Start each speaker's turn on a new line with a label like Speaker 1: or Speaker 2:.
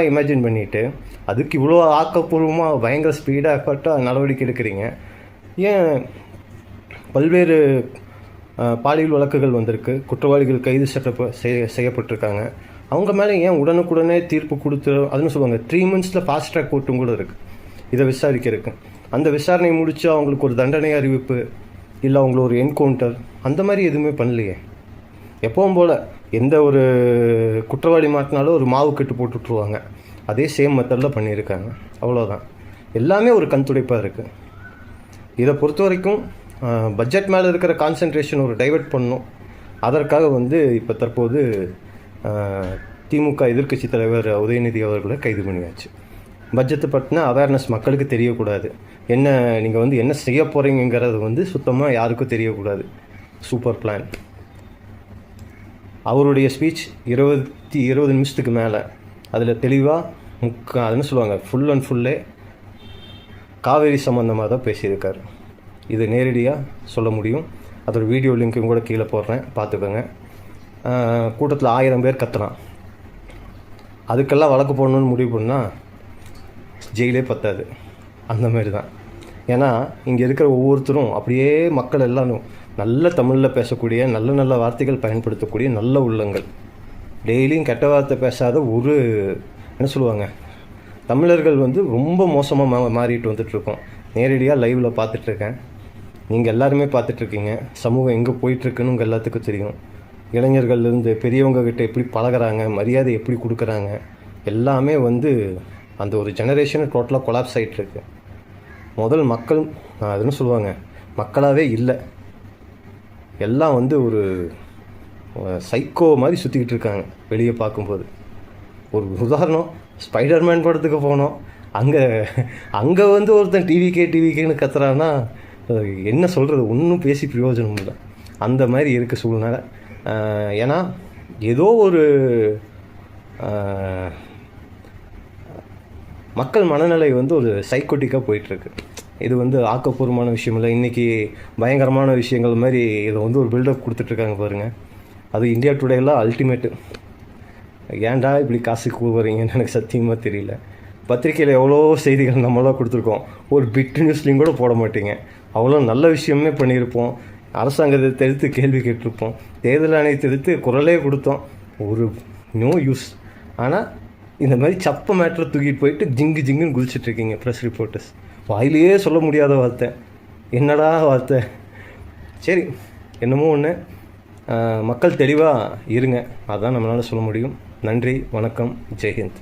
Speaker 1: Imagine பண்ணிவிட்டு அதுக்கு இவ்வளோ ஆக்கப்பூர்வமாக பயங்கர ஸ்பீடாக எஃபர்ட்டாக நடவடிக்கை எடுக்கிறீங்க. ஏன் பல்வேறு பாலியல் வழக்குகள் வந்திருக்கு, குற்றவாளிகள் கைது செய்யப்பட்டிருக்காங்க. அவங்க மேலே ஏன் உடனுக்குடனே தீர்ப்பு கொடுத்து, அதுன்னு சொல்லுவாங்க 3 months ஃபாஸ்ட் ட்ராக் கோர்ட்டும் கூட இருக்குது இதை விசாரிக்கிறதுக்கு. அந்த விசாரணை முடித்து அவங்களுக்கு ஒரு தண்டனை அறிவிப்பு, இல்லை அவங்கள ஒரு என்கவுண்டர், அந்த மாதிரி எதுவுமே பண்ணலையே. எப்பவும் போல் எந்த ஒரு குற்றவாளி மாட்டினாலும் ஒரு மாவு கட்டு போட்டுட்ருவாங்க. அதே சேம் மெத்தடில் பண்ணியிருக்காங்க, அவ்வளோதான். எல்லாமே ஒரு கண்துடைப்பாக இருக்குது. இதை பொறுத்த வரைக்கும் பட்ஜெட் மேலே இருக்கிற கான்சன்ட்ரேஷன் ஒரு டைவெர்ட் பண்ணணும். அதற்காக இப்போ தற்போது திமுக எதிர்க்கட்சி தலைவர் உதயநிதி அவர்களை கைது பண்ணியாச்சு. பட்ஜெட்டை பற்றின அவேர்னஸ் மக்களுக்கு தெரியக்கூடாது. என்ன நீங்கள் என்ன செய்ய போகிறீங்கிறது சுத்தமாக யாருக்கும் தெரியக்கூடாது. Super plan. அவருடைய ஸ்பீச் 20 நிமிஷத்துக்கு மேலே அதில் தெளிவாக அதுன்னு சொல்லுவாங்க ஃபுல் அண்ட் ஃபுல்லே காவேரி சம்மந்தமாக தான் பேசியிருக்காரு. இது நேரடியாக சொல்ல முடியும். அதோட வீடியோ லிங்க்கும் கூட கீழே போடுறேன், பார்த்துக்கோங்க. கூட்டத்தில் 1000 பேர் கத்துறான். அதுக்கெல்லாம் வழக்கு போடணுன்னு முடிவு பண்ணால் ஜெயிலே பத்தாது. அந்த மாதிரி தான். ஏன்னா இங்கே இருக்கிற ஒவ்வொருத்தரும் அப்படியே மக்கள் எல்லாரும் நல்ல தமிழில் பேசக்கூடிய, நல்ல நல்ல வார்த்தைகள் பயன்படுத்தக்கூடிய நல்ல உள்ளங்கள். டெய்லியும் கெட்ட வார்த்தை பேசாத ஒரு என்ன சொல்லுவாங்க, தமிழர்கள் ரொம்ப மோசமாக மாறிட்டு வந்துட்டுருக்கோம். நேரடியாக லைவில் பார்த்துட்ருக்கேன், நீங்கள் எல்லாருமே பார்த்துட்ருக்கீங்க. சமூகம் எங்கே போயிட்டுருக்குன்னு உங்கள் எல்லாத்துக்கும் தெரியும். இளைஞர்கள்லேருந்து பெரியவங்கக்கிட்ட எப்படி பழகிறாங்க, மரியாதை எப்படி கொடுக்குறாங்க, எல்லாமே அந்த ஒரு ஜெனரேஷனை டோட்டலாக கொலாப்ஸ் ஆகிட்டுருக்கு. முதல் மக்கள் அதுன்னு சொல்லுவாங்க மக்களாகவே இல்லை, எல்லாம் ஒரு சைக்கோ மாதிரி சுற்றிக்கிட்டு இருக்காங்க வெளியே பார்க்கும்போது. ஒரு உதாரணம், ஸ்பைடர்மேன் படத்துக்கு போனோம். அங்கே ஒருத்தன் டிவிகேன்னு கத்துறான்னா என்ன சொல்கிறது, ஒன்றும் பேசி பிரயோஜனம் இல்லை. அந்த மாதிரி இருக்குது சூழ்நிலை. ஏன்னா ஏதோ ஒரு மக்கள் மனநிலை ஒரு சைக்கோட்டிக்காக போயிட்டுருக்கு. இது ஆக்கப்பூர்வமான விஷயம் இல்லை. இன்றைக்கி பயங்கரமான விஷயங்கள் மாதிரி இதை ஒரு பில்டப் கொடுத்துட்ருக்காங்க பாருங்கள். அது இந்தியா டுடேலாம் அல்டிமேட்டு. ஏன்டா இப்படி காசு கூறுறீங்கன்னு எனக்கு சத்தியமாக தெரியல. பத்திரிக்கையில் எவ்வளோ செய்திகள் நம்மளாம் கொடுத்துருக்கோம், ஒரு பிட் நியூஸ்லேயும் கூட போட மாட்டீங்க. அவ்வளோ நல்ல விஷயமே பண்ணியிருப்போம். அரசாங்கத்தை தெரிவித்து கேள்வி கேட்டிருப்போம், தேர்தல் ஆணையத்தை தெரிவித்து குரலே கொடுத்தோம், ஒரு நோ யூஸ். ஆனால் இந்த மாதிரி சப்ப மேட்டரை தூக்கிட்டு போயிட்டு ஜிங்குன்னு குதிச்சிட்ருக்கீங்க ப்ரெஸ் ரிப்போர்ட்டர்ஸ். வாயிலேயே சொல்ல முடியாத வார்த்தை, என்னடா வார்த்தை. சரி, என்னமோ ஒன்று, மக்கள் தெளிவாக இருங்க, அதுதான் நம்மளால் சொல்ல முடியும். நன்றி, வணக்கம், ஜெய்ஹிந்த்.